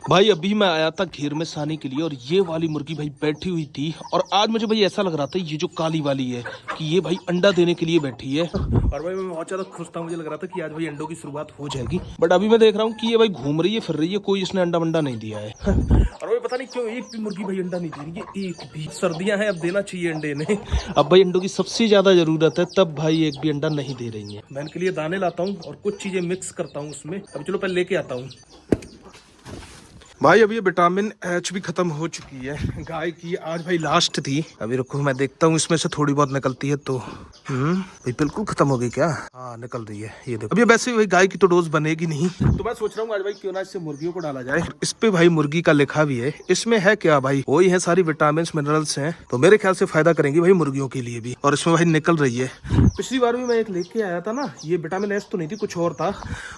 भाई अभी मैं आया था घेर में साने के लिए और ये वाली मुर्गी भाई बैठी हुई थी और आज मुझे भाई ऐसा लग रहा था ये जो काली वाली है कि ये भाई अंडा देने के लिए बैठी है और भाई मैं बहुत ज्यादा खुश था। मुझे लग रहा था कि आज भाई अंडों की शुरुआत हो जाएगी, बट अभी मैं देख रहा हूँ कि ये भाई घूम रही है फिर रही है, कोई इसने अंडा वंडा नहीं दिया है। और भाई पता नहीं क्यों एक भी मुर्गी भाई अंडा नहीं दे रही है, एक भी। सर्दियां हैं, अब देना चाहिए अंडे ने। अब भाई अंडों की सबसे ज्यादा जरूरत है, तब भाई एक भी अंडा नहीं दे रही है। मैं इनके लिए दाने लाता हूँ और कुछ चीजें मिक्स करता हूँ उसमें। अब चलो पहले लेके आता हूँ। भाई अभी ये विटामिन एच भी खत्म हो चुकी है गाय की, आज भाई लास्ट थी। अभी रुको मैं देखता हूँ इसमें से थोड़ी बहुत निकलती है तो। भाई बिल्कुल खत्म हो गई क्या? हाँ निकल रही है, ये देखो। अभी वैसे भाई गाय की तो डोज बनेगी नहीं, तो मैं सोच रहा हूँ आज भाई क्यों ना इससे मुर्गियों को डाला जाए। इस पे भाई मुर्गी का लिखा भी है, इसमें है क्या भाई? वही है, सारी विटामिन मिनरल्स हैं, तो मेरे ख्याल से फायदा करेंगी भाई मुर्गियों के लिए भी। और इसमें भाई निकल रही है। पिछली बार भी मैं एक लेके आया था ना, ये विटामिन एच तो नहीं थी, कुछ और था,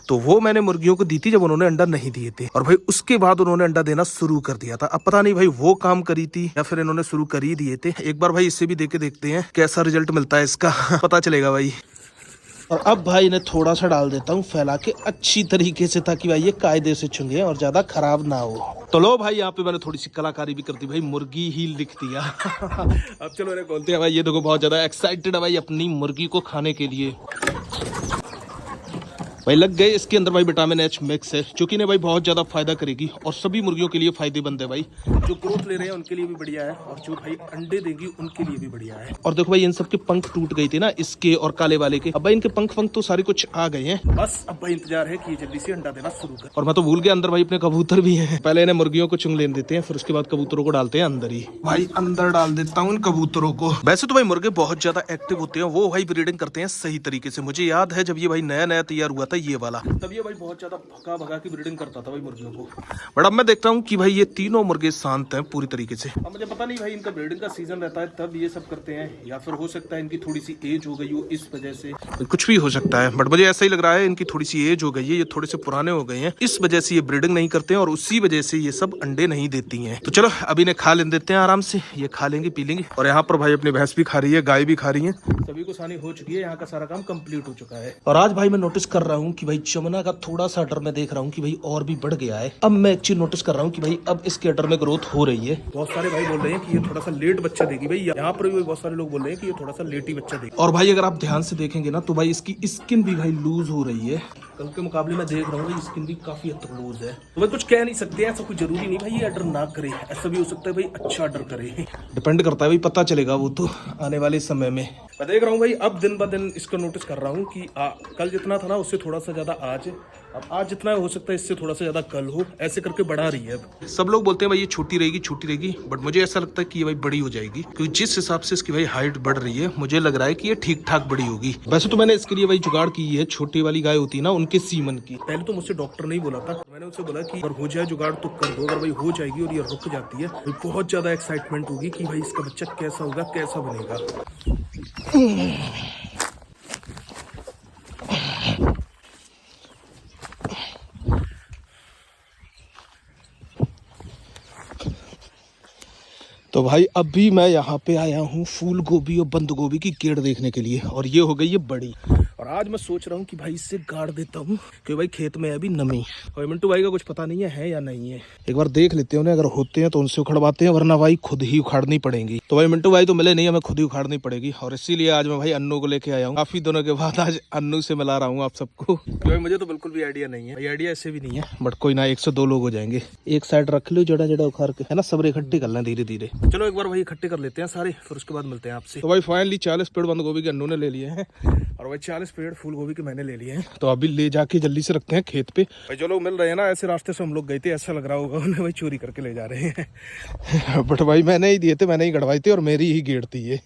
तो वो मैंने मुर्गियों को दी थी जब उन्होंने अंडा नहीं दिए थे। और भाई उसके बाद उन्होंने अंडा देना शुरू कर दिया था। अब पता नहीं भाई वो काम करी थी या फिर इन्होंने शुरू कर ही दिए थे। एक बार भाई इससे भी देके देखते हैं कैसा रिजल्ट मिलता है इसका। पता चलेगा भाई। और अब भाई इन्हें थोड़ा सा डाल देता हूँ फैला के अच्छी तरीके से, ताकि भाई ये कायदे से चुंगे और ज्यादा खराब ना हो। तो लो भाई यहाँ पे मैंने थोड़ी सी कलाकारी भी कर दी भाई, मुर्गी ही लिख दिया। अब चलो इन्हें खोलते हैं भाई। ये देखो बहुत ज्यादा एक्साइटेड है भाई अपनी मुर्गी को खाने के लिए। भाई लग गए। इसके अंदर भाई विटामिन एच मिक्स है, जो कि इन्हें भाई बहुत ज्यादा फायदा करेगी और सभी मुर्गियों के लिए फायदेमंद है भाई। जो ग्रोथ ले रहे हैं उनके लिए भी बढ़िया है और जो भाई अंडे देंगी उनके लिए भी बढ़िया है। और देखो भाई इन सब के पंख टूट गए थे ना, इसके और काले वाले के। अब भाई इनके पंख तो सारे कुछ आ गए हैं, बस अब भाई इंतजार है कि जल्दी से अंडा देना शुरू कर। और मैं तो भूल गया अंदर भाई अपने कबूतर भी है। पहले इन्हें मुर्गियों को चुंग लेने देते हैं, फिर उसके बाद कबूतरों को डालते हैं अंदर ही। भाई अंदर डाल देता हूँ इन कबूतरों को। वैसे तो भाई मुर्गे बहुत ज्यादा एक्टिव होते हैं, वो भाई ब्रीडिंग करते हैं सही तरीके से। मुझे याद है जब ये भाई नया नया तैयार हुआ था ये वाला, ये भाई बहुत ज्यादा भगा भगा की ब्रीडिंग करता था भाई मुर्गियों को। बट अब मैं देखता हूँ कि भाई ये तीनों मुर्गे शांत हैं पूरी तरीके से। अब मुझे पता नहीं भाई इनका ब्रीडिंग का सीजन रहता है तब ये सब करते हैं, या फिर हो सकता है इनकी थोड़ी सी एज हो गई हो इस वजह से, कुछ भी हो सकता है। बट मुझे ऐसा ही लग रहा है इनकी थोड़ी सी एज हो गई है, ये थोड़े से पुराने हो गए हैं, इस वजह से ये ब्रीडिंग नहीं करते हैं और उसी वजह से ये सब अंडे नहीं देती है। तो चलो अभी इन्हें खा लेने देते हैं आराम से, ये खा लेंगे पी लेंगे। और यहाँ पर भाई अपनी भैंस भी खा रही है, गाय भी खा रही है, सभी को सानी हो चुकी है, यहाँ का सारा काम कंप्लीट हो चुका है। और आज भाई मैं नोटिस कर रहा हूँ कि भाई चमना का थोड़ा सा अडर मैं देख रहा हूँ कि भाई और भी बढ़ गया है। अब मैं एक चीज नोटिस कर रहा हूँ कि भाई अब इसके अडर में ग्रोथ हो रही है। बहुत सारे भाई बोल रहे हैं कि ये थोड़ा सा लेट बच्चा देगी भाई, यहाँ पर भी बहुत सारे लोग बोल रहे हैं कि ये थोड़ा सा लेट ही बच्चा देगी। और भाई अगर आप ध्यान से देखेंगे ना तो भाई इसकी स्किन भी भाई लूज हो रही है। कल के मुकाबले में देख रहा हूँ स्किन भी काफी हद तक लूज है। तो भाई कुछ कह नहीं सकते, ऐसा कोई जरूरी नहीं भाई ये अडर ना करे, ऐसा भी हो सकता है भाई अच्छा अडर करे। डिपेंड करता है भाई, पता चलेगा वो तो आने वाले समय में। मैं देख रहा हूँ भाई अब दिन ब दिन इसको नोटिस कर रहा हूँ कि कल जितना था ना उससे थोड़ा सा ज्यादा आज, अब आज जितना हो सकता है इससे थोड़ा सा ज्यादा कल हो, ऐसे करके बढ़ा रही है। अब सब लोग बोलते हैं भाई ये छोटी रहेगी, बट मुझे ऐसा लगता है कि ये भाई बड़ी हो जाएगी, क्योंकि जिस हिसाब से इसकी भाई हाइट बढ़ रही है मुझे लग रहा है कि ये ठीक ठाक बड़ी होगी। वैसे तो मैंने इसके लिए भाई जुगाड़ की है, छोटी वाली गाय होती है ना उनके सीमन की। पहले तो मुझसे डॉक्टर नहीं बोला था, मैंने उससे बोला कि अगर हो जाए जुगाड़ तो कर दो। अगर भाई हो जाएगी और ये रुक जाती है तो बहुत ज्यादा एक्साइटमेंट होगी कि भाई इसका बच्चा कैसा होगा, कैसा बनेगा। तो भाई अभी मैं यहाँ पे आया हूँ फूल गोभी और बंद गोभी की केड़ देखने के लिए, और ये हो गई है बड़ी। और आज मैं सोच रहा हूँ कि भाई इससे गाड़ देता हूँ, क्योंकि भाई खेत में है अभी नमी। और मिंटू भाई का कुछ पता नहीं है या नहीं है, एक बार देख लेते हैं उन्हें, अगर होते हैं तो उनसे उखड़वाते हैं, वरना भाई खुद ही उखाड़नी पड़ेगी। तो भाई मिंटू भाई तो मिले नहीं, हमें खुद ही उखाड़नी पड़ेगी। और इसीलिए आज मैं भाई अन्नू को लेके आया हूँ, काफी दिनों के बाद आज अन्नू से मिला रहा हूँ आप सबको, क्योंकि मुझे तो बिल्कुल भी आइडिया नहीं है भाई, आइडिया ऐसे भी नहीं है, बट कोई ना, 102 लोग हो जाएंगे। एक साइड रख लो जड़ा जड़ा उखाड़ के, है ना, सब इकट्ठे कर लें धीरे धीरे। चलो एक बार भाई इकट्ठे कर लेते हैं सारे, फिर उसके बाद मिलते हैं आपसे। तो भाई फाइनली 40 पेड़ बंद गोभी के अन्नू ने ले लिए हैं और भाई 40 पेड़ फूल गोभी के मैंने ले लिए हैं। तो अभी ले जाके जल्दी से रखते हैं खेत पे। भाई जो लोग मिल रहे हैं ना, ऐसे रास्ते से हम लोग गए थे, ऐसा लग रहा होगा उन्हें भाई चोरी करके ले जा रहे हैं। बट भाई मैंने ही दिए थे, मैंने ही गड़वाए थे और मेरी ही गेड़ थी ये।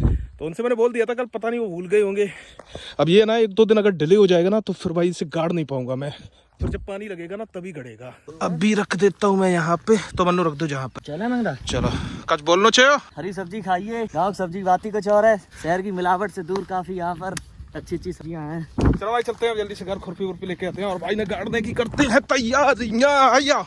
तो उनसे मैंने बोल दिया था कल, पता नहीं वो भूल गए होंगे। अब ये ना 1-2 दिन अगर डिले हो जाएगा ना तो फिर भाई इसे गाड़ नहीं पाऊंगा मैं, फिर जब पानी लगेगा ना तभी गड़ेगा। अभी रख देता हूँ मैं यहाँ पे, तो मन्नू रख दो जहाँ पे। चले मंगरा, चलो कुछ बोलना चाहिए। हरी सब्जी खाइए, गाँव की सब्जी बात ही कुछ और है, शहर की मिलावट से दूर काफी यहाँ पर अच्छी अच्छी सब्जियाँ हैं। चलो भाई चलते हैं जल्दी से घर, खुरपी वुरपी लेके आते हैं और भाई ने गाड़ने की करते हैं तैयारियां।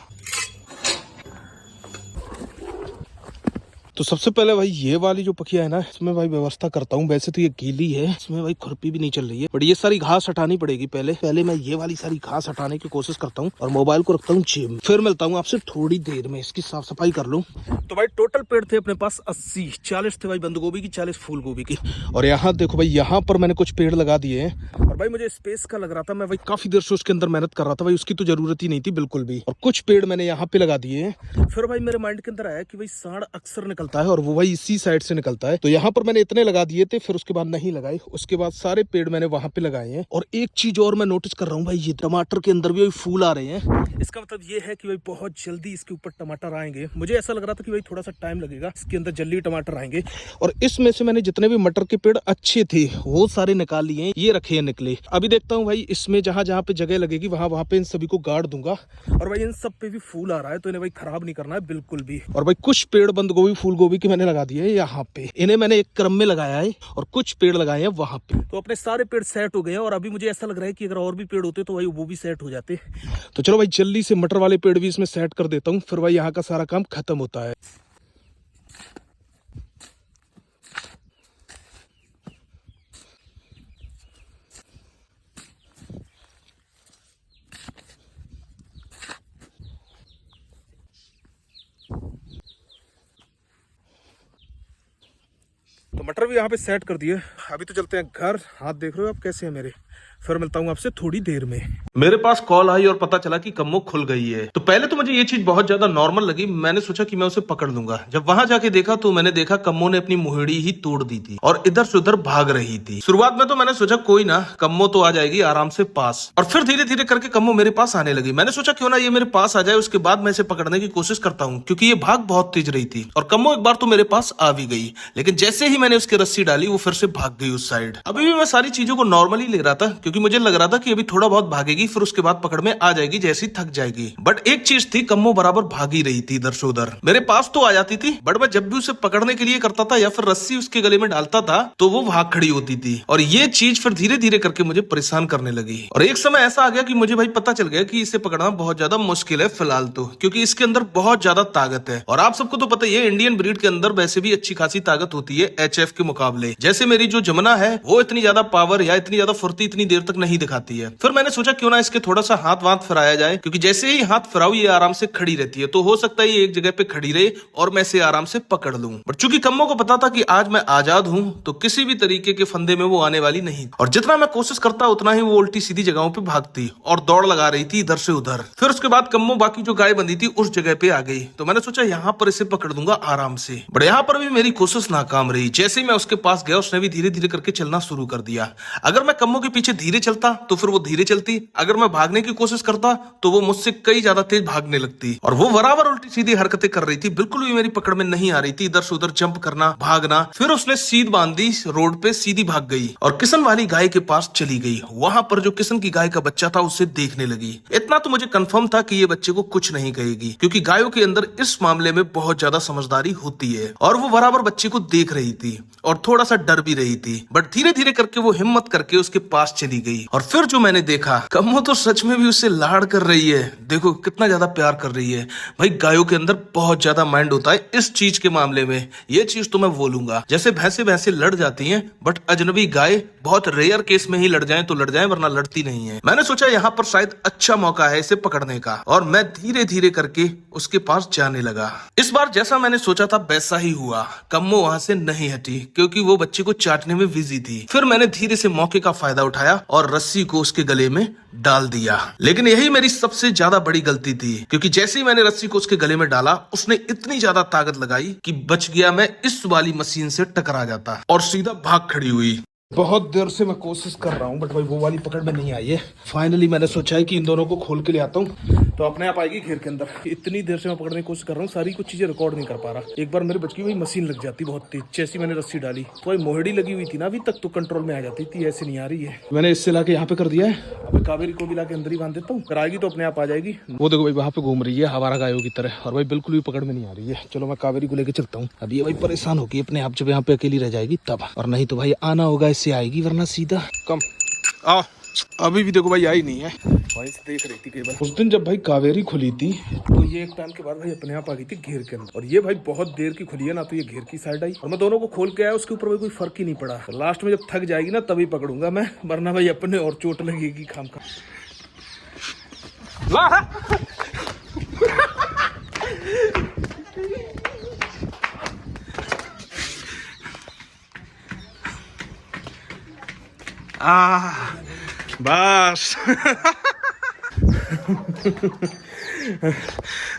तो तो सबसे पहले भाई ये वाली जो पखिया है ना, इसमें भाई व्यवस्था करता हूँ। वैसे तो ये गीली है, इसमें भाई खुरपी भी नहीं चल रही है, बट ये सारी घास हटानी पड़ेगी। पहले मैं ये वाली सारी घास हटाने की कोशिश करता हूँ और मोबाइल को रखता हूँ जेब में। फिर मिलता हूँ आपसे थोड़ी देर में, इसकी साफ सफाई कर लूँ। तो भाई टोटल पेड़ थे अपने पास 80, 40 थे भाई बंद गोभी की, 40 फूल गोभी की। और यहाँ देखो भाई, यहाँ पर मैंने कुछ पेड़ लगा दिए हैं। और भाई मुझे स्पेस का लग रहा था, मैं भाई काफी देर से उसके अंदर मेहनत कर रहा था भाई, उसकी तो जरूरत ही नहीं थी बिल्कुल भी। और कुछ पेड़ मैंने यहाँ पे लगा दिए हैं। फिर भाई मेरे माइंड के अंदर आया कि भाई सांड अक्सर निकलता है और वो भाई इसी साइड से निकलता है, तो यहाँ पर मैंने इतने लगा दिए थे, फिर उसके बाद नहीं लगाए। उसके बाद सारे पेड़ मैंने वहां पे लगाए हैं। और एक चीज और मैं नोटिस कर रहा हूँ भाई, ये टमाटर के अंदर भी फूल आ रहे हैं। इसका मतलब ये है कि भाई बहुत जल्दी इसके ऊपर टमाटर आएंगे। मुझे ऐसा लग रहा था कि भाई थोड़ा सा टाइम लगेगा, इसके अंदर जल्दी टमाटर आएंगे। और इसमें से मैंने जितने भी मटर के पेड़ अच्छे थे वो सारे निकाल लिए हैं, ये रखे हैं निकले। अभी देखता हूँ भाई इसमें जहां जहां पे जगह लगेगी वहां पे इन सभी को गाड़ दूंगा। और भाई इन सब पे भी फूल आ रहा है, तो इन्हें भाई खराब नहीं करना है बिल्कुल भी। और भाई कुछ पेड़ बंद गोभी फूल गोभी के मैंने लगा दिए हैं यहाँ पे, इन्हें मैंने एक क्रम में लगाया है और कुछ पेड़ लगाए हैं वहां पे। तो अपने सारे पेड़ सेट हो गए हैं और अभी मुझे ऐसा लग रहा है कि अगर और भी पेड़ होते तो भाई वो भी सेट हो जाते। तो चलो भाई जल्दी से मटर वाले पेड़ भी इसमें सेट कर देता हूँ, फिर भाई यहाँ का सारा काम खत्म होता है। तो मटर भी यहाँ पे सेट कर दिए। अभी तो चलते हैं घर। हाथ देख रहे हो आप कैसे हैं मेरे। फिर मिलता हूँ आपसे थोड़ी देर में। मेरे पास कॉल आई और पता चला कि कम्मो खुल गई है। तो पहले तो मुझे ये चीज बहुत ज्यादा नॉर्मल लगी, मैंने सोचा कि मैं उसे पकड़ लूंगा। जब वहां जाके देखा तो मैंने देखा कम्मो ने अपनी मुहड़ी ही तोड़ दी थी और इधर से उधर भाग रही थी। शुरुआत में तो मैंने सोचा कोई ना, कम्मो तो आ जाएगी आराम से पास। और फिर धीरे धीरे करके कम्मो मेरे पास आने लगी। मैंने सोचा क्यों ना ये मेरे पास आ जाए, उसके बाद मैं इसे पकड़ने की कोशिश करता हूँ, क्योंकि ये भाग बहुत तेज रही थी। और कम्मो एक बार तो मेरे पास आ भी गई, लेकिन जैसे ही मैंने उसकी रस्सी डाली वो फिर से भाग गई उस साइड। अभी भी मैं सारी चीजों को नॉर्मली ले रहा था, क्योंकि मुझे लग रहा था कि अभी थोड़ा बहुत भागेगी, फिर उसके बाद पकड़ में आ जाएगी जैसी थक जाएगी। बट एक चीज थी, कम्मो बराबर भागी रही थी इधर से उधर। मेरे पास तो आ जाती थी, बट मैं जब भी उसे पकड़ने के लिए करता था या फिर रस्सी उसके गले में डालता था तो वो भाग खड़ी होती थी। और ये चीज फिर धीरे धीरे करके मुझे परेशान करने लगी। और एक समय ऐसा आ गया कि मुझे भाई पता चल गया कि इसे पकड़ना बहुत ज्यादा मुश्किल है फिलहाल तो, क्योंकि इसके अंदर बहुत ज्यादा ताकत है। और आप सबको तो पता ही है, इंडियन ब्रीड के अंदर वैसे भी अच्छी खासी ताकत होती है HF के मुकाबले। जैसे मेरी जो जमुना है वो इतनी ज्यादा पावर या इतनी ज्यादा फुर्ती इतनी देर तक नहीं दिखाती है। फिर मैंने सोचा क्यों ना इसके थोड़ा सा हाथ वाथ फिराया जाए, क्योंकि जैसे ही हाथ फिराऊ ये आराम से खड़ी रहती है, तो हो सकता है ये एक जगह पे खड़ी रहे और मैं इसे आराम से पकड़ लूं। बट चूंकि कम्मो को पता था कि आज मैं आजाद हूं, तो किसी भी तरीके के फंदे में वो आने वाली नहीं। और जितना मैं कोशिश करता उतना ही वो उल्टी सीधी जगहों पे भागती और दौड़ लगा रही थी इधर से उधर। फिर उसके बाद कम्मो बाकी जो गाय बंधी थी उस जगह पे आ गई, तो मैंने सोचा यहाँ पर इसे पकड़ दूंगा आराम से। बट यहाँ पर भी मेरी कोशिश नाकाम रही। जैसे ही मैं उसके पास गया उसने भी धीरे धीरे करके चलना शुरू कर दिया। अगर मैं कम्मो के पीछे धीरे चलता तो फिर वो धीरे चलती, अगर मैं भागने की कोशिश करता तो वो मुझसे कई ज्यादा तेज भागने लगती। और वो बराबर उल्टी सीधी हरकतें कर रही थी, बिल्कुल भी मेरी पकड़ में नहीं आ रही थी। इधर से उधर जंप करना, भागना। फिर उसने सीध बांध दी, रोड पे सीधी भाग गई और किशन वाली गाय के पास चली गई। वहां पर जो किशन की गाय का बच्चा था उसे देखने लगी। इतना तो मुझे कंफर्म था कि ये बच्चे को कुछ नहीं कहेगी, क्योंकि गायों के अंदर इस मामले में बहुत ज्यादा समझदारी होती है। और वो बराबर बच्चे को देख रही थी और थोड़ा सा डर भी रही थी, बट धीरे धीरे करके वो हिम्मत करके उसके पास चली गई। और फिर जो मैंने देखा, कम्मो तो सच में भी उससे लाड़ कर रही है। देखो कितना ज्यादा प्यार कर रही है। भाई गायों के अंदर बहुत ज्यादा माइंड होता है इस चीज के मामले में। ये चीज तो मैं बोलूंगा, जैसे भैंसे भैंसे लड़ जाती हैं, बट अजनबी गाय बहुत रेयर केस में ही लड़ जाएं तो लड़ जाएं, वरना लड़ती नहीं है। मैंने सोचा यहाँ पर शायद अच्छा मौका है इसे पकड़ने का, और मैं धीरे धीरे करके उसके पास जाने लगा। इस बार जैसा मैंने सोचा था वैसा ही हुआ। कम्मो वहां से नहीं हटी, क्योंकि वो बच्चे को चाटने में बिजी थी। फिर मैंने धीरे से मौके का फायदा उठाया और रस्सी को उसके गले में डाल दिया। लेकिन यही मेरी सबसे ज्यादा बड़ी गलती थी, क्योंकि जैसे ही मैंने रस्सी को उसके गले में डाला, उसने इतनी ज्यादा ताकत लगाई कि बच गया मैं इस वाली मशीन से टकरा जाता और सीधा भाग खड़ी हुई। बहुत देर से मैं कोशिश कर रहा हूँ, बट भाई वो वाली पकड़ में नहीं आई है। फाइनली मैंने सोचा है कि इन दोनों को खोल के ले आता हूँ तो अपने आप आएगी घेर के अंदर। इतनी देर से मैं पकड़ने की कोशिश कर रहा हूँ, सारी कुछ चीजें रिकॉर्ड नहीं कर पा रहा। एक बार मेरे बच्ची वही मशीन लग जाती बहुत तेज, जैसी मैंने रस्सी डाली तो भाई मोहड़ी लगी हुई थी ना, अभी तक तो कंट्रोल में आ जाती थी, ऐसे नहीं आ रही है। मैंने इससे लाके यहाँ पे कर दिया है। अब कावेरी को भी लाके अंदर ही बांध देता हूँ, कराएगी तो अपने आप आ जाएगी। वो देखो भाई वहाँ पे घूम रही है हमारा गायों की तरह, और भाई बिल्कुल भी पकड़ में नहीं आ रही है। चलो मैं कावेरी को लेकर चलता हूँ। अब ये भाई परेशान होगी अपने आप, जब यहाँ पे अकेली रह जाएगी तब, और नहीं तो भाई आना होगा इससे आएगी, वरना सीधा कम आओ। अभी भी देखो भाई आई नहीं है, वहीं से देख रही थी कई बार। उस दिन जब भाई कावेरी खुली थी तो ये एक टाइम के बाद भाई अपने आप आ गई थी घेर के अंदर, और ये भाई बहुत देर की खुली है ना, तो ये घेर की साइड आई और मैं दोनों को खोल के आया, उसके ऊपर भाई कोई फर्क ही नहीं पड़ा। तो लास्ट में जब थक जाएगी ना तभी पकड़ूंगा मैं, वरना भाई अपने और चोट लगेगी खाम खा। बस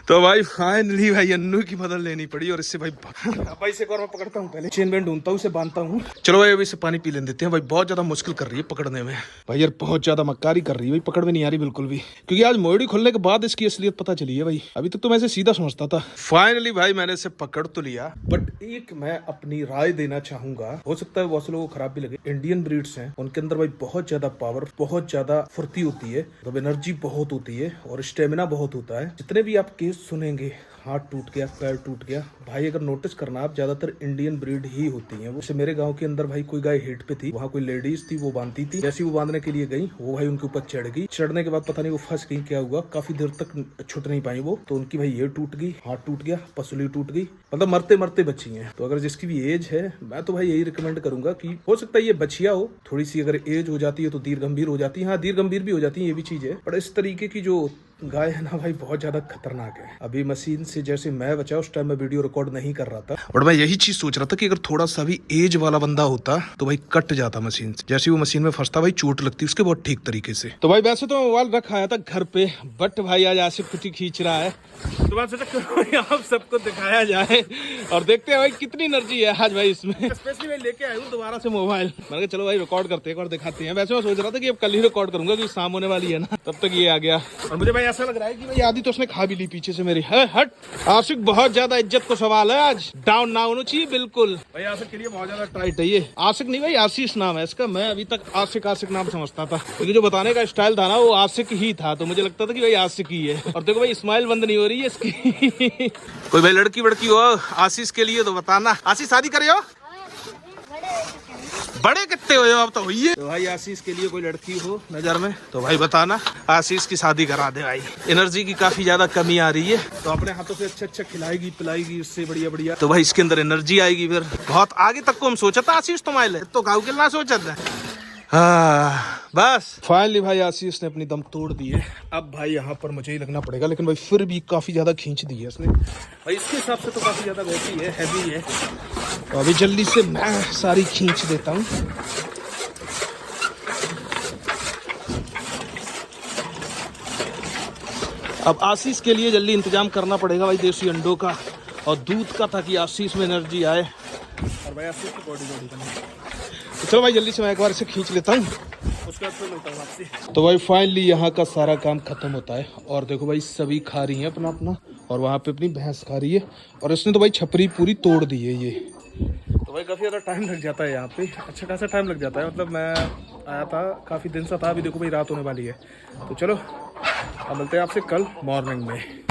तो भाई फाइनली भाई अन्नू की मदद लेनी पड़ी और इससे भाई भाई से एक और मैं पकड़ता हूँ, पहले चेन बैंड ढूंढता हूँ, उसे बांधता हूँ। चलो भाई अभी से पानी पी लेने देते हैं भाई, बहुत ज्यादा मुश्किल कर रही है पकड़ने में भाई यार, बहुत ज्यादा मक्कारी कर रही है भाई, पकड़ में नहीं आ रही बिल्कुल भी, क्योंकि आज मोड़ी खुलने के बाद इसकी असलियत पता चली है भाई, अभी तक तो मैं इसे सीधा समझता था। फाइनली भाई मैंने इसे पकड़ तो लिया, बट एक मैं अपनी राय देना चाहूंगा, हो सकता है बहुत से लोगों को खराब भी लगे। इंडियन ब्रीड्स हैं, उनके अंदर भाई बहुत ज्यादा पावर, बहुत ज्यादा फुर्ती होती है, मतलब एनर्जी बहुत होती है और स्टेमिना बहुत होता है। जितने भी आप केस सुनेंगे, हाथ टूट गया, पैर टूट गया, भाई अगर नोटिस करना आप, ज्यादातर इंडियन ब्रीड ही होती हैं। जैसे मेरे गांव के अंदर भाई कोई गाय हिट पे थी, वहाँ कोई लेडीज थी, वो बांधती थी, जैसे वो बांधने के लिए गई, वो भाई उनके ऊपर चढ़ गई, चढ़ने के बाद पता नहीं वो फंस गई, क्या हुआ, काफी देर तक छुट नहीं पाई वो, तो उनकी भाई ये टूट गई, हाथ टूट गया, पसली टूट गई, मतलब मरते मरते बची हैं। तो अगर जिसकी भी एज है, मैं तो भाई यही रिकमेंड करूंगा कि हो सकता है ये बचिया हो, थोड़ी सी अगर एज हो जाती है तो दीर्घ गंभीर हो जाती है, हाँ दीर्घ गंभीर भी हो जाती है, ये भी चीज है, पर इस तरीके की जो गाय है ना भाई बहुत ज्यादा खतरनाक है। अभी मशीन से जैसे मैं बचा, उस टाइम मैं वीडियो रिकॉर्ड नहीं कर रहा था, और मैं यही चीज सोच रहा था कि अगर थोड़ा सा भी एज वाला बंदा होता तो भाई कट जाता मशीन से, जैसे वो मशीन में फंसता भाई चोट लगती उसके बहुत ठीक तरीके से। तो भाई वैसे तो मोबाइल रखा आया था घर पे, बट भाई आज आसिफ कुछ खींच रहा है, तो मैं सोचा आप सबको दिखाया जाए और देखते हैं भाई कितनी एनर्जी है आज भाई इसमें। स्पेशली मैं लेके आया हूँ दोबारा से मोबाइल, मैंने कहा चलो भाई रिकॉर्ड करते हैं और दिखाते हैं। वैसे मैं सोच रहा था कि अब कल ही रिकॉर्ड करूंगा क्योंकि शाम होने वाली है ना, तब तक ये आ गया, और मुझे भाई ऐसा लग रहा है कि भाई आधी तो उसने खा भी ली पीछे से मेरी है। हट, आशिक बहुत ज्यादा इज्जत को सवाल है, आज डाउन ना होना चाहिए बिल्कुल भाई, आशिक के लिए बहुत ज्यादा टाइट है ये। आशिक नहीं भाई आशीष नाम है इसका, मैं अभी तक आशिक आशिक नाम समझता था, क्योंकि जो बताने का स्टाइल था ना वो आशिक ही था, तो मुझे लगता था कि भाई आशिक ही है। और देखो भाई स्माइल बंद नहीं हो रही है इसकी। कोई भाई लड़की वड़की हो आशीष के लिए तो बताना। आशीष शादी करे हो? बड़े कितने हो अब तो हुई है, तो भाई आशीष के लिए कोई लड़की हो नजर में तो भाई बताना, आशीष की शादी करा दे भाई। एनर्जी की काफी ज्यादा कमी आ रही है, तो अपने हाथों से अच्छा अच्छा खिलाएगी पिलाएगी, इससे बढ़िया बढ़िया तो भाई इसके अंदर एनर्जी आएगी, फिर बहुत आगे तक को हम सोचा था आशीष तुम्हारे तो गाँव के ना सोचा था। बस फाइनली भाई आशीष ने अपनी दम तोड़ दी है, अब भाई यहाँ पर मुझे ही लगना पड़ेगा, लेकिन भाई फिर भी काफी ज्यादा खींच दी है इसने भाई, इसके हिसाब से तो काफी ज्यादा वैसी है, हैवी है, तो अभी जल्दी से मैं सारी खींच देता हूँ। अब आशीष के लिए जल्दी इंतजाम करना पड़ेगा भाई देसी अंडों का और दूध का, ताकि आशीष में एनर्जी आए और भाई आशीष की बॉडी बने। तो चलो भाई जल्दी से मैं एक बार इसे खींच लेता हूँ, उसके बाद फिर मिलता हूँ आपसे। तो भाई फाइनली यहाँ का सारा काम खत्म होता है, और देखो भाई सभी खा रही हैं अपना अपना, और वहाँ पे अपनी भैंस खा रही है, और इसने तो भाई छपरी पूरी तोड़ दी है ये। तो भाई काफ़ी ज़्यादा टाइम लग जाता है यहाँ पे, अच्छा खासा टाइम लग जाता है, मतलब मैं आया था काफ़ी दिन से था, अभी देखो भाई रात होने वाली है। तो चलो अब मिलते हैं आपसे कल मॉर्निंग में।